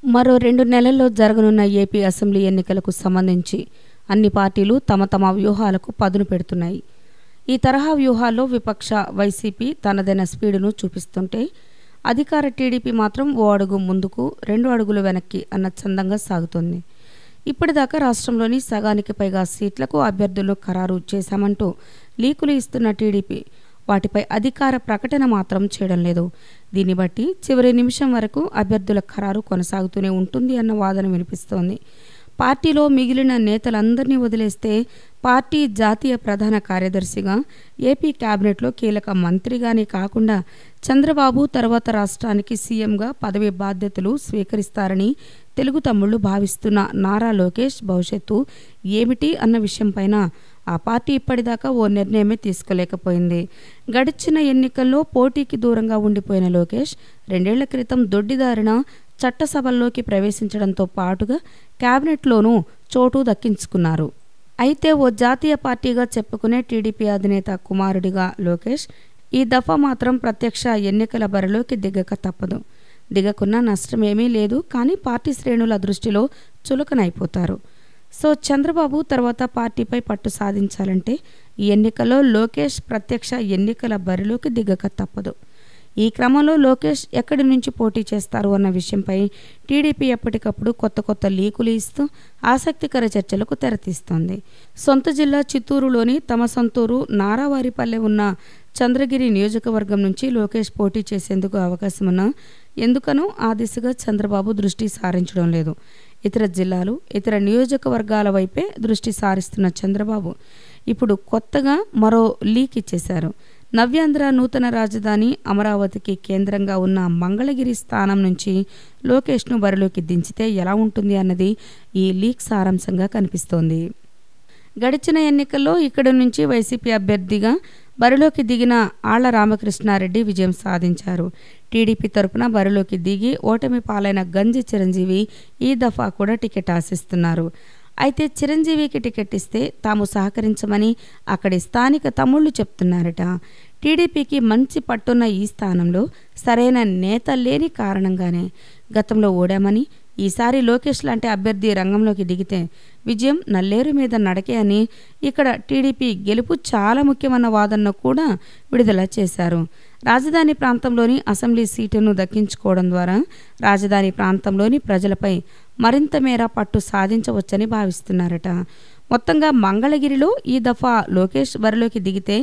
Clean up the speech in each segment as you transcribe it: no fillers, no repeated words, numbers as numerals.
మరో 2 నెలల్లో జరగనున్న ఏపీ అసెంబ్లీ ఎన్నికలకు సంబంధించి అన్ని పార్టీలు తమ తమ వ్యూహాలకు పదును పెడుతున్నాయి. ఈ తరహా వ్యూహాల్లో విపక్ష వైసీపీ తనదైన స్పీడును చూపిస్తుంటే, అధికార టీడీపీ మాత్రం ఓ అడుగు ముందుకు 2 అడుగులు వెనక్కి అన్న చందంగా సాగుతోంది. ఇప్పటిదాకా రాష్ట్రంలోని సగానికి పైగా సీట్లకు అభ్యర్థులను ఖరారు చేశామంటూ లీకులు ఇస్తున్న టీడీపీ వాటిపై అధికార ప్రకటన మాత్రం చేయడం లేదు. దీన్ని బట్టి చివరి నిమిషం వరకు అభ్యర్థుల ఖరారు కొనసాగుతూనే ఉంటుంది అన్న వాదన వినిపిస్తోంది. పార్టీలో మిగిలిన నేతలందరినీ వదిలేస్తే పార్టీ జాతీయ ప్రధాన కార్యదర్శిగా, ఏపీ కేబినెట్లో కీలక మంత్రిగానే కాకుండా చంద్రబాబు తర్వాత రాష్ట్రానికి సీఎంగా పదవి బాధ్యతలు స్వీకరిస్తారని తెలుగు తమ్ముళ్లు భావిస్తున్న నారా లోకేష్ భవిష్యత్తు ఏమిటి అన్న విషయంపైన ఆ పార్టీ ఇప్పటిదాకా ఓ నిర్ణయమే తీసుకోలేకపోయింది. గడిచిన ఎన్నికల్లో పోటీకి దూరంగా ఉండిపోయిన లోకేష్ 2 ఏళ్ల క్రితం దొడ్డిదారిన చట్టసభల్లోకి ప్రవేశించడంతో పాటుగా కేబినెట్లోనూ చోటు దక్కించుకున్నారు. అయితే ఓ జాతీయ పార్టీగా చెప్పుకునే టీడీపీ అధినేత కుమారుడిగా లోకేష్ ఈ దఫా మాత్రం ప్రత్యక్ష ఎన్నికల బరిలోకి దిగక తప్పదు. దిగకున్నా నష్టమేమీ లేదు, కానీ పార్టీ శ్రేణుల దృష్టిలో చులకనైపోతారు. సో చంద్రబాబు తర్వాత పార్టీపై పట్టు సాధించాలంటే ఈ ఎన్నికల్లో లోకేష్ ప్రత్యక్ష ఎన్నికల బరిలోకి దిగక తప్పదు. ఈ క్రమంలో లోకేష్ ఎక్కడి నుంచి పోటీ చేస్తారు అన్న విషయంపై టీడీపీ ఎప్పటికప్పుడు కొత్త లీకులు ఇస్తూ ఆసక్తికర చర్చలకు తెరతీస్తోంది. సొంత జిల్లా చిత్తూరులోని తమ సొంతూరు నారావారిపల్లె ఉన్న చంద్రగిరి నియోజకవర్గం నుంచి లోకేష్ పోటీ చేసేందుకు అవకాశమున్నా ఎందుకనో ఆ దిశగా చంద్రబాబు దృష్టి సారించడం లేదు. ఇతర జిల్లాలు, ఇతర నియోజకవర్గాల వైపే దృష్టి సారిస్తున్న చంద్రబాబు ఇప్పుడు కొత్తగా మరో లీక్ ఇచ్చేశారు. నవ్యాంధ్ర నూతన రాజధాని అమరావతికి కేంద్రంగా ఉన్న మంగళగిరి స్థానం నుంచి లోకేష్ను బరిలోకి దించితే ఎలా ఉంటుంది అన్నది ఈ లీక్ సారాంశంగా కనిపిస్తోంది. గడిచిన ఎన్నికల్లో ఇక్కడి నుంచి వైసీపీ అభ్యర్థిగా బరిలోకి దిగిన ఆళ్ల రామకృష్ణారెడ్డి విజయం సాధించారు. టీడీపీ తరపున బరిలోకి దిగి ఓటమి పాలైన గంజి చిరంజీవి ఈ దఫా కూడా టికెట్ ఆశిస్తున్నారు. అయితే చిరంజీవికి టికెట్ ఇస్తే తాము సహకరించమని అక్కడి స్థానిక తమ్ముళ్లు చెప్తున్నారట. టీడీపీకి మంచి పట్టున్న ఈ స్థానంలో సరైన నేత లేని కారణంగానే గతంలో ఓడామని, ఈసారి లోకేష్ లాంటి అభ్యర్థి రంగంలోకి దిగితే విజయం నల్లేరు మీద నడకే అని, ఇక్కడ టీడీపీ గెలుపు చాలా ముఖ్యమన్న వాదనను కూడా విడుదల చేశారు. రాజధాని ప్రాంతంలోని అసెంబ్లీ సీటును దక్కించుకోవడం ద్వారా రాజధాని ప్రాంతంలోని ప్రజలపై మరింత మేర పట్టు సాధించవచ్చని భావిస్తున్నారట. మొత్తంగా మంగళగిరిలో ఈ దఫా లోకేష్ బరిలోకి దిగితే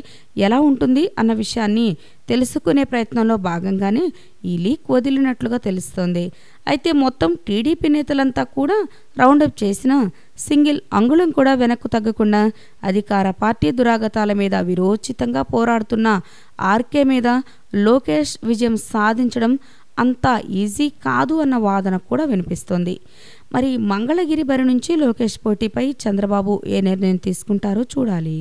ఎలా ఉంటుంది అన్న విషయాన్ని తెలుసుకునే ప్రయత్నంలో భాగంగానే ఈ లీక్ వదిలినట్లుగా తెలుస్తోంది. అయితే మొత్తం టీడీపీ నేతలంతా కూడా రౌండప్ చేసిన సింగిల్ అంగుళం కూడా వెనక్కు తగ్గకుండా అధికార పార్టీ దురాగతాల మీద విరోచితంగా పోరాడుతున్న ఆర్కే మీద లోకేష్ విజయం సాధించడం అంత ఈజీ కాదు అన్న వాదన కూడా వినిపిస్తోంది. మరి మంగళగిరి బరి నుంచి లోకేష్ పోటీపై చంద్రబాబు ఏ నిర్ణయం తీసుకుంటారో చూడాలి.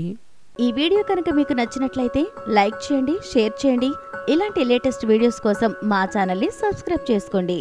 ఈ వీడియో కనుక మీకు నచ్చినట్లయితే లైక్ చేయండి, షేర్ చేయండి. ఇలాంటి లేటెస్ట్ వీడియోస్ కోసం మా ఛానల్ని సబ్స్క్రైబ్ చేసుకోండి.